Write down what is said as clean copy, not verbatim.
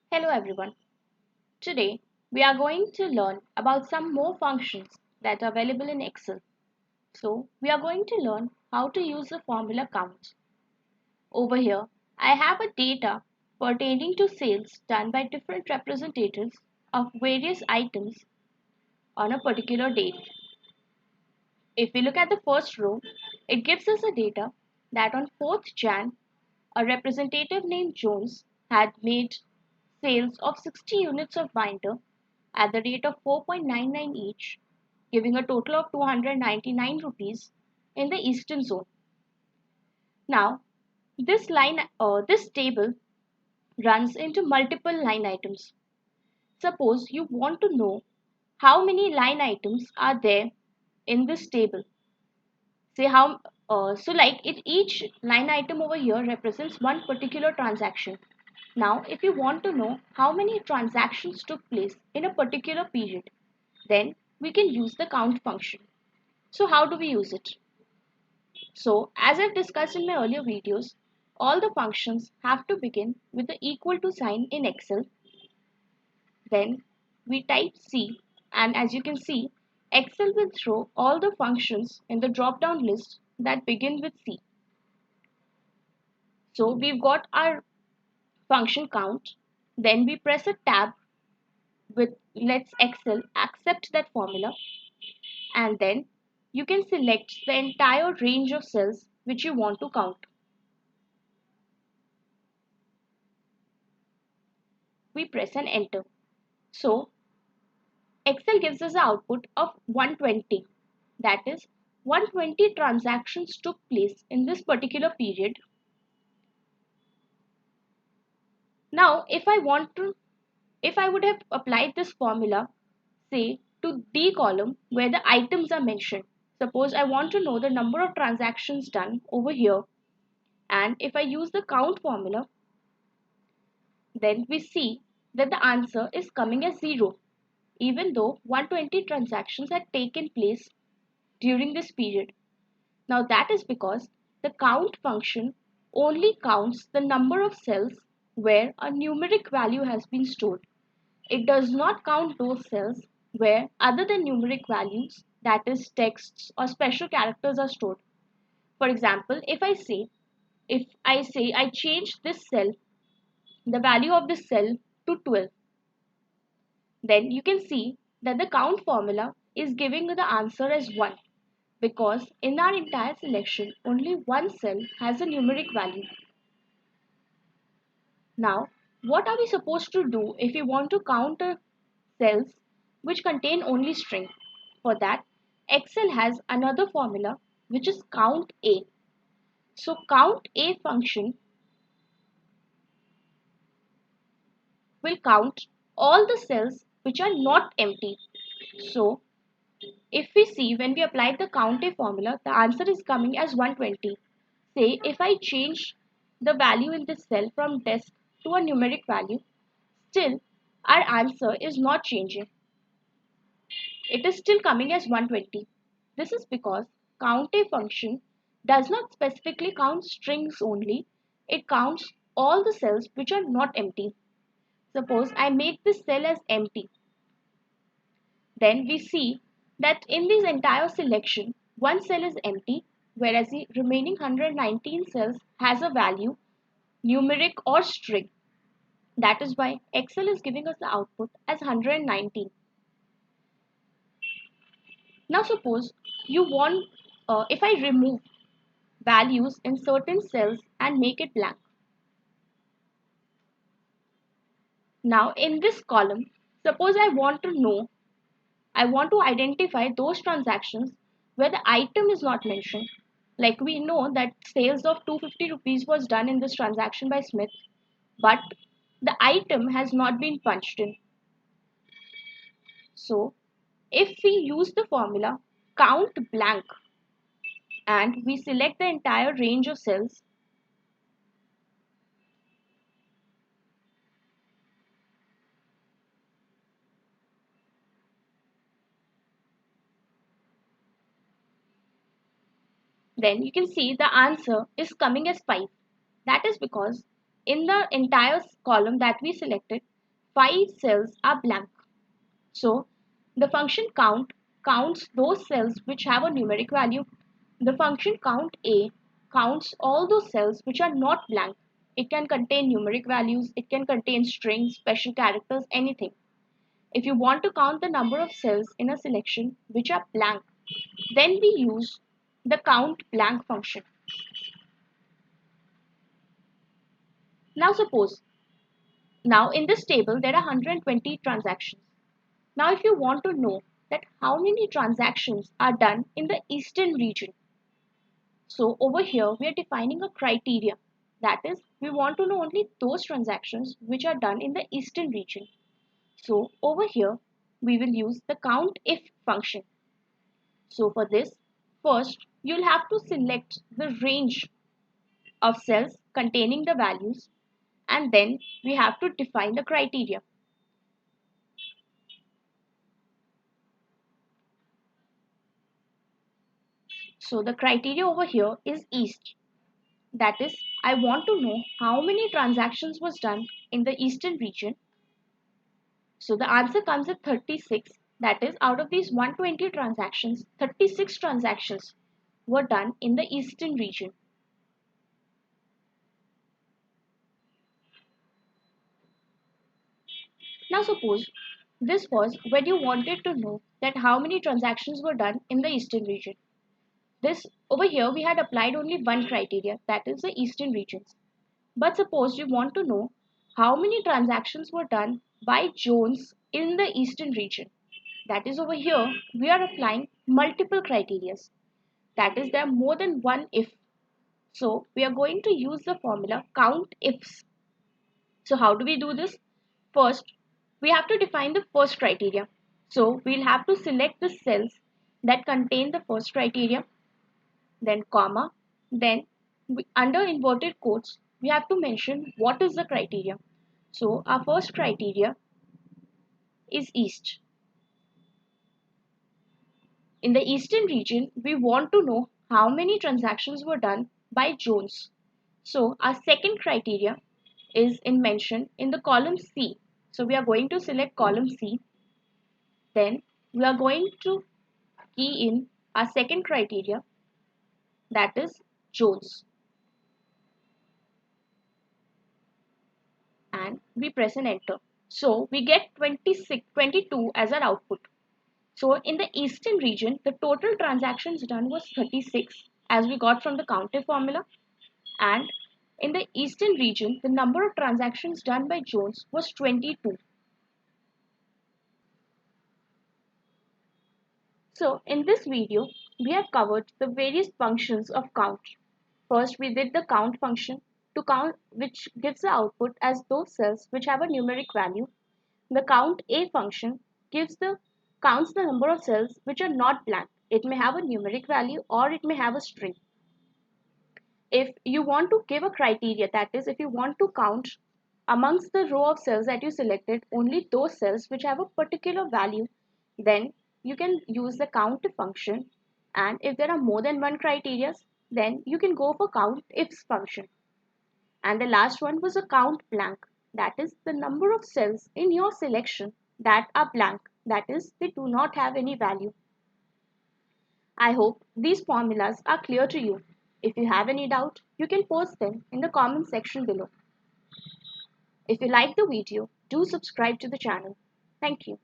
Hello everyone. Today we are going to learn about some more functions that are available in Excel. So we are going to learn how to use the formula count. Over here I have a data pertaining to sales done by different representatives of various items on a particular date. If we look at the first row, it gives us a data that on 4th Jan a representative named Jones had made sales of 60 units of binder at the rate of 4.99 each, giving a total of 299 rupees in the eastern zone. Now, this table runs into multiple line items. Suppose you want to know how many line items are there in this table. Say how so like it each line item over here represents one particular transaction. Now, if you want to know how many transactions took place in a particular period, then we can use the count function. So how do we use it? So as I've discussed in my earlier videos, all the functions have to begin with the equal to sign in Excel. Then we type C, and as you can see, Excel will throw all the functions in the drop down list that begin with C. So we've got our function count, then we press a tab with let's Excel accept that formula, and then you can select the entire range of cells which you want to count. We press and enter. So Excel gives us an output of 120. That is 120 transactions took place in this particular period. Now if I would have applied this formula say to D column where the items are mentioned. Suppose I want to know the number of transactions done over here, and if I use the count formula, then we see that the answer is coming as 0, even though 120 transactions had taken place during this period. Now that is because the count function only counts the number of cells where a numeric value has been stored. It does not count those cells where other than numeric values, that is texts or special characters are stored. For example, if I say I change this cell, the value of this cell to 12, then you can see that the count formula is giving the answer as 1 because in our entire selection only one cell has a numeric value. Now, what are we supposed to do if we want to count cells which contain only string? For that, Excel has another formula which is count A. So count A function will count all the cells which are not empty. So if we see when we applied the count A formula, the answer is coming as 120. Say if I change the value in this cell from desk to a numeric value, still our answer is not changing. It is still coming as 120. This is because count A function does not specifically count strings only, it counts all the cells which are not empty. Suppose I make this cell as empty. Then we see that in this entire selection, one cell is empty, whereas the remaining 119 cells has a value, numeric or string. That is why Excel is giving us the output as 119. Now suppose you want, if I remove values in certain cells and make it blank. Now in this column, suppose I want to identify those transactions where the item is not mentioned. Like we know that sales of 250 rupees was done in this transaction by Smith, but the item has not been punched in. So if we use the formula count blank and we select the entire range of cells, then you can see the answer is coming as 5. That is because in the entire column that we selected, 5 cells are blank. So the function count counts those cells which have a numeric value. The function count A counts all those cells which are not blank. It can contain numeric values, it can contain strings, special characters, anything. If you want to count the number of cells in a selection which are blank, then we use the count blank function. Now suppose, now in this table there are 120 transactions. Now if you want to know that how many transactions are done in the eastern region, so over here we are defining a criteria. That is, we want to know only those transactions which are done in the eastern region. So over here we will use the COUNTIF function. So for this, first you'll have to select the range of cells containing the values, and then we have to define the criteria. So the criteria over here is east. That is, I want to know how many transactions was done in the eastern region. So the answer comes at 36. That is, out of these 120 transactions, 36 transactions were done in the eastern region. Now suppose this was when you wanted to know that how many transactions were done in the eastern region. This over here we had applied only one criteria, that is the eastern regions. But suppose you want to know how many transactions were done by Jones in the eastern region. That is, over here we are applying multiple criteria. That is, there are more than one if. So we are going to use the formula count ifs. So how do we do this? First, we have to define the first criteria. So we'll have to select the cells that contain the first criteria, then comma, then under inverted quotes, we have to mention what is the criteria. So our first criteria is east. In the eastern region, we want to know how many transactions were done by Jones. So our second criteria is mentioned in the column C. So we are going to select column C. Then we are going to key in our second criteria, that is Jones. And we press an enter. So we get 22 as our output. So in the eastern region, the total transactions done was 36 as we got from the COUNTIF formula. And in the eastern region, the number of transactions done by Jones was 22. So in this video, we have covered the various functions of count. First, we did the count function to count, which gives the output as those cells which have a numeric value. The count A function counts the number of cells which are not blank. It may have a numeric value or it may have a string. If you want to give a criteria, that is, if you want to count amongst the row of cells that you selected only those cells which have a particular value, then you can use the count function. And if there are more than one criteria, then you can go for count ifs function. And the last one was a count blank, that is the number of cells in your selection that are blank, that is, they do not have any value. I hope these formulas are clear to you. If you have any doubt, you can post them in the comment section below. If you like the video, do subscribe to the channel. Thank you.